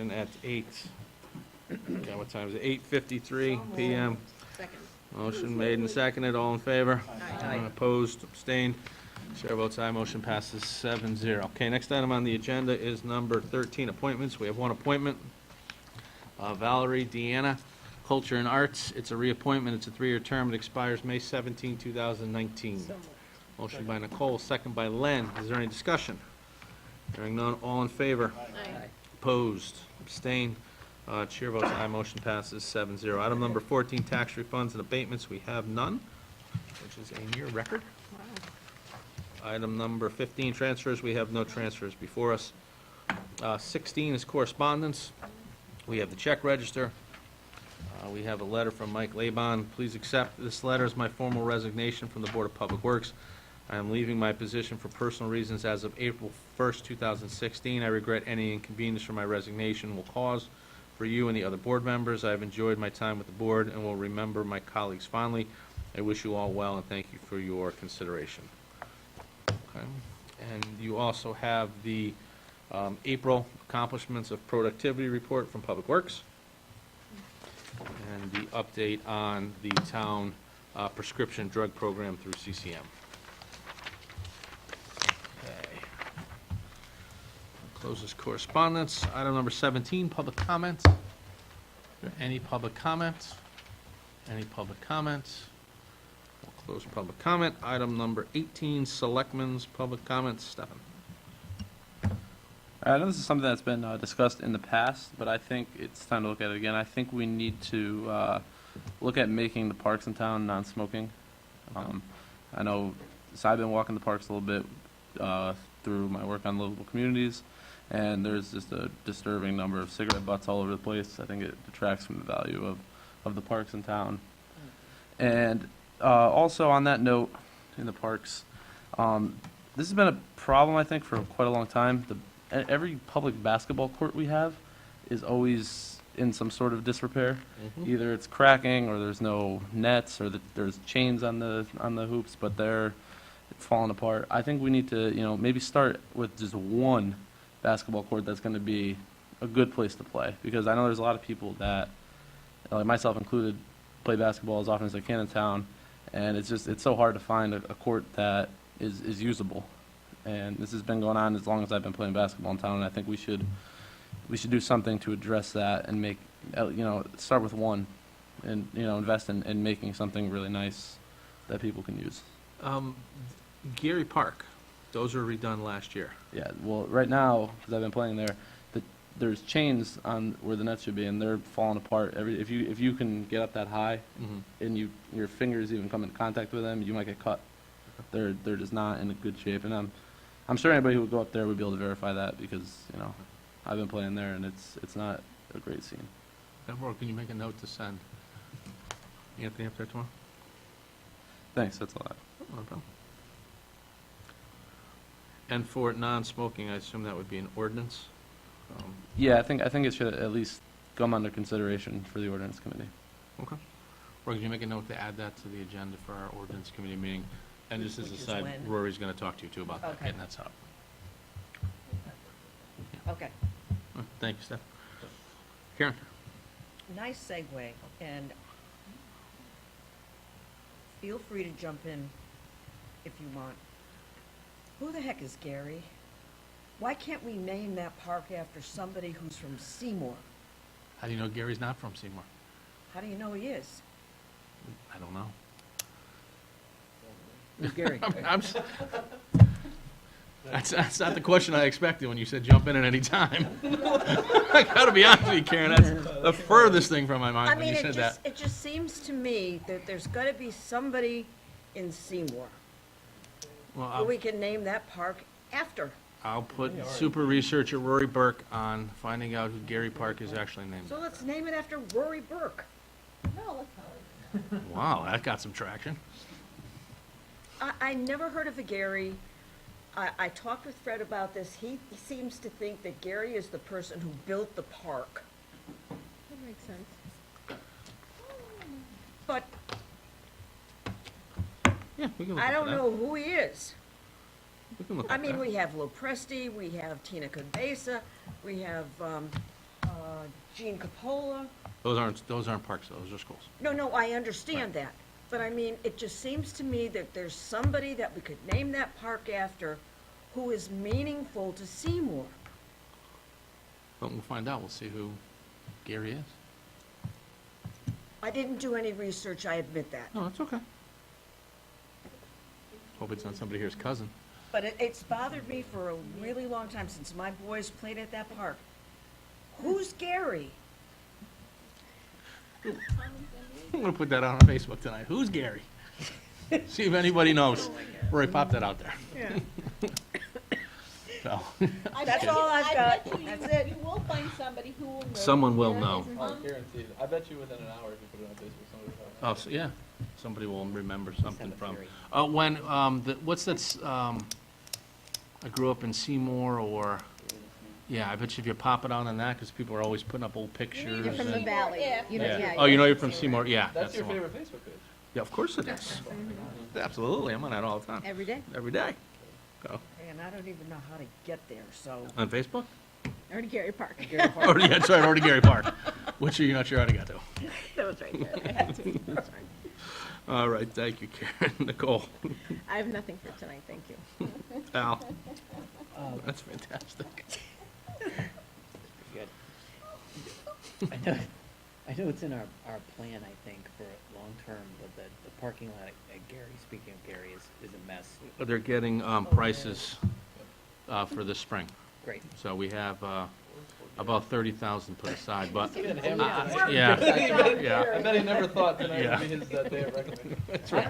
And at 8, what time is it? 8:53 PM. Second. Motion made and seconded, all in favor? Aye. Opposed, abstained, chair votes aye, motion passes 7-0. Okay, next item on the agenda is number 13, appointments. We have one appointment. Valerie Deanna, Culture and Arts. It's a reappointment, it's a 3-year term, it expires May 17, 2019. So moved. Motion by Nicole, second by Len. Is there any discussion? Hearing none, all in favor? Aye. Opposed, abstained, chair votes aye, motion passes 7-0. Item number 14, tax refunds and abatements, we have none, which is a near record. Item number 15, transfers, we have no transfers before us. 16 is correspondence. We have the check register. We have a letter from Mike Laban. Please accept this letter as my formal resignation from the Board of Public Works. I am leaving my position for personal reasons as of April 1st, 2016. I regret any inconvenience for my resignation will cause for you and the other board members. I have enjoyed my time with the board and will remember my colleagues fondly. I wish you all well and thank you for your consideration. Okay. And you also have the April accomplishments of productivity report from Public Works and the update on the town prescription drug program through CCM. Okay. Closes correspondence. Item number 17, public comments. Is there any public comments? Any public comments? We'll close public comment. Item number 18, Selectmen's public comments. Stefan. I know this is something that's been discussed in the past, but I think it's time to look at it again. I think we need to look at making the parks in town non-smoking. I know, so I've been walking the parks a little bit through my work on local communities, and there's just a disturbing number of cigarette butts all over the place. I think it detracts from the value of the parks in town. And also on that note, in the parks, this has been a problem, I think, for quite a long time. Every public basketball court we have is always in some sort of disrepair. Mhm. Either it's cracking, or there's no nets, or there's chains on the hoops, but they're falling apart. I think we need to, maybe start with just one basketball court that's going to be a good place to play. Because I know there's a lot of people that, like myself included, play basketball as often as they can in town, and it's so hard to find a court that is usable. And this has been going on as long as I've been playing basketball in town, and I think we should do something to address that and make, start with one and, invest in making something really nice that people can use. Gary Park, those were redone last year. Yeah, well, right now, because I've been playing there, there's chains on where the nets should be, and they're falling apart. If you can get up that high, and your fingers even come in contact with them, you might get cut. They're just not in a good shape, and I'm sure anybody who would go up there would be able to verify that, because I've been playing there, and it's not a great scene. Deborah, can you make a note to send Anthony up there tomorrow? Thanks, that's a lot. No problem. And for non-smoking, I assume that would be an ordinance? Yeah, I think it should at least come under consideration for the ordinance committee. Okay. Rory, can you make a note to add that to the agenda for our ordinance committee meeting? And just as a Which is side, when? Rory's going to talk to you too about that, Okay. getting that set up. Okay, Thank you, Steph. Karen? nice segue, and feel free to jump in if you want. Who the heck is Gary? Why can't we name that park after somebody who's from Seymour? How do you know Gary's not from Seymour? How do you know he is? I don't know. Who's Gary? That's not the question I expected when you said jump in at any time. I gotta be honest with you, Karen, that's the furthest thing from my mind I when mean, you said that. it just seems to me that there's gotta be somebody in Seymour Well, who we can name that park after. I'll put super researcher Rory Burke on finding out who Gary Park is actually named. So let's name it after Rory Burke. Wow, that got some traction. I never heard of a Gary. I talked with Fred about this. He seems to think that Gary is the person who built the park. That makes sense. But Yeah, we can look I into don't that. know who he is. We can look I into mean, that. we have Lopresti, we have Tina Cabeza, we have, Gene Capola. Those aren't parks, those are schools. No, I understand that. But I mean, it just seems to me that there's somebody that we could name that park after who is meaningful to Seymour. But we'll find out, we'll see who Gary is. I didn't do any research, I admit that. No, that's okay. Hope it's not somebody here's cousin. But it's bothered me for a really long time, since my boys played at that park. Who's Gary? I'm gonna put that out on Facebook tonight. Who's Gary? See if anybody knows. Roy, pop that out there. Yeah. So, That's all I've got. I bet you, That's it. you will find somebody who will know. Someone will where know. his Oh, mom- guaranteed. I bet you within an hour if you put it on Facebook, somebody will find oh, so, yeah, somebody will remember something a from. theory. What's that, I grew up in Seymour, or, yeah, I bet you if you pop it on that, because people are always putting up old pictures. You're from the and- valley. You know, Yeah. yeah. Oh, you know you're from Seymour, yeah. That's your the one. favorite Facebook page. Yeah, of course it is. Absolutely, I'm on that all the time, Every day. every day. So, And I don't even know how to get there, so. on Facebook? Or to Gary Park. Oh, yeah, that's right, already Gary Park, which are you not sure how to get to. That was right there. I had to. That's right. All right, thank you, Karen. Nicole? I have nothing for tonight, thank you. Al? That's fantastic. Good. I know it's in our plan, I think, for long-term, but the parking lot at Gary, speaking of Gary, is a mess. They're getting prices for this spring. Great. So we have about 30,000 put aside, but, Getting hammered tonight. yeah, I yeah. bet he never thought tonight Yeah. would be his day of reckoning.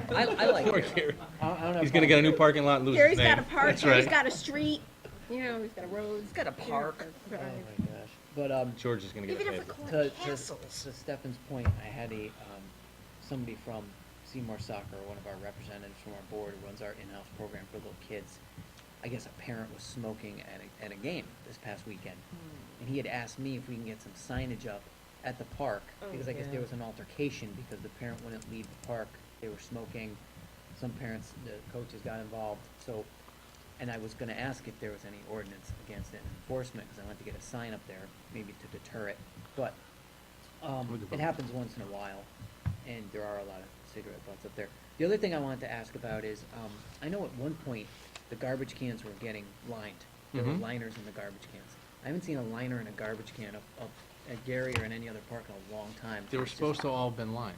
I like Poor Gary. Gary. I don't have He's gonna get a new parking lot and lose his Gary's name. got a park, That's Gary's right. got a street, you know, he's got a road. He's got a park. Oh, my gosh. But, George is gonna get a Even if favor. it to, called castles. to Stefan's point, I had somebody from Seymour Soccer, one of our representatives from our board, who runs our in-house program for little kids. I guess a parent was smoking at a game this past weekend. And he had asked me if we can get some signage up at the park, because I guess there was an altercation because the parent wouldn't leave the park. They were smoking. Some parents, the coaches got involved, so, and I was gonna ask if there was any ordinance against it, enforcement, because I wanted to get a sign up there, maybe to deter it. But, it happens once in a while, and there are a lot of cigarette butts up there. The other thing I wanted to ask about is, I know at one point, the garbage cans were getting lined. There were Mhm. liners in the garbage cans. I haven't seen a liner in a garbage can up at Gary or in any other park in a long time. They were It's just- supposed to all have been lined.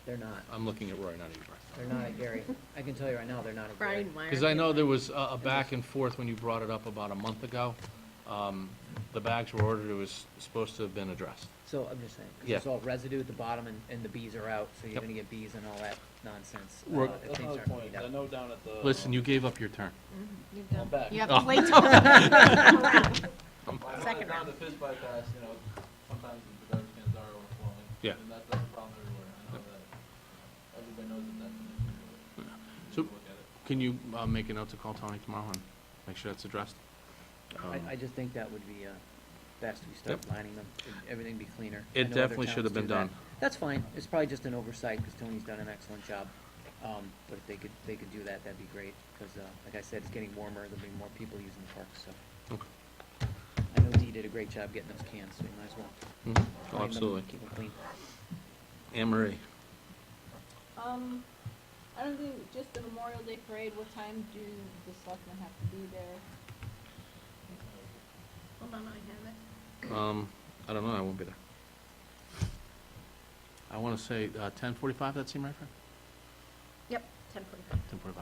They're not. I'm looking at Roy, not at you, Brian. They're not at Gary. I can tell you right now, they're not at Gary. Brian Meyer. Because I know there was a back and forth when you brought it up about a month ago. The bags were ordered, it was supposed to have been addressed. So I'm just saying, 'cause Yeah. it's all residue at the bottom and the bees are out, so you're Yep. gonna get bees and all that nonsense. We're- if That's things another aren't point. cleaned I up. know down at the. Listen, you gave up your turn. You've done- I'm back. You have Oh. to wait till. Second Down round. the fish bypass, you know, sometimes the garbage cans are overflowing. Yeah. And that's a problem everywhere. I know that everybody knows that that's an issue. We So- need to look at it. Can you make a note to call Tony tomorrow and make sure that's addressed? I just think that would be best, we start Yep. lining them, everything be cleaner. It I know other definitely should towns have been do that. done. That's fine, it's probably just an oversight, because Tony's done an excellent job. But if they could do that, that'd be great, because, like I said, it's getting warmer, there'll be more people using the park, so. Okay. I know Dee did a great job getting those cans, so we might as well. Mhm. clean Oh, them, absolutely. Keep them clean. Anne Marie? I don't think, just the Memorial Day parade, what time do the selectmen have to be there? Hold on, I have it. I don't know, I won't be there. I want to say 10:45, that seem right, Fran? Yep, 10:45. 10:45.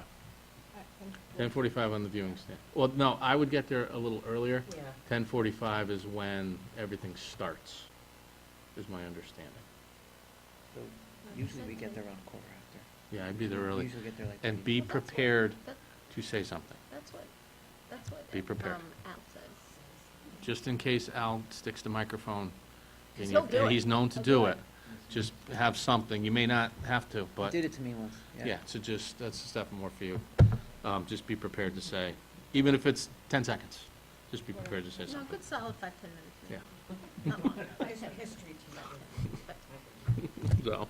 All right, 10:45 on the viewing stand. Well, no, I would get there a little earlier. Yeah. 10:45 is when everything starts, is my understanding. So usually we get there around a quarter after. Yeah, I'd be there early. Usually get there like. And 30 be Well, that's what- prepared that- to say something, That's what. Be prepared. Al says. just in case Al sticks the microphone. Because and he'll do and it. he's known to He'll do do it. it. Just have something. You may not have to, He but, did it to me once, yeah. yeah, so just, that's a step more for you. Just be prepared to say, even if it's 10 seconds, just be prepared to say No, something. good solid 5-10 minutes. Yeah. Not long. There's a history to that. So,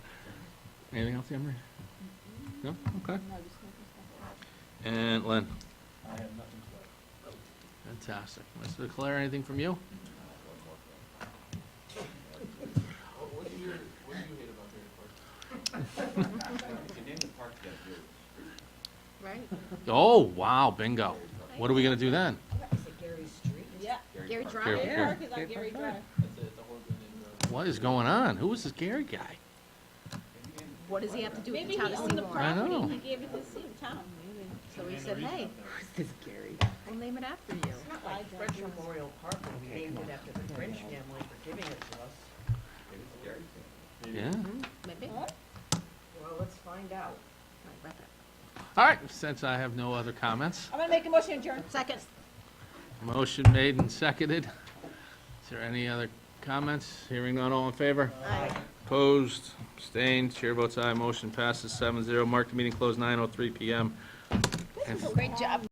anything else, Anne Marie? No? Okay. No, just making stuff up. And Len? I have nothing to say. Fantastic. Mr. Claire, anything from you? Right? Oh, wow, bingo. What are we gonna do then? Is it Gary Street? Yeah. Gary Drive. Gary- The Gary- park is on Gary Drive. What is going on? Who is this Gary guy? What does he have to do with Maybe the town he of owned the Seymour? I know. property, he gave it to the town. So he said, hey, This is Gary. we'll name it after you. It's not like French Memorial Park, and we named it after the French family for giving it to us. Yeah. Maybe? What? Well, let's find out. Right, wrap it. All right, since I have no other comments, I'm gonna make a motion to adjourn. Second. motion made and seconded. Is there any other comments? Hearing none, all in favor? Aye. Opposed, abstained, chair votes aye, motion passes 7-0. Mark the meeting closed 9:03 PM. Great job.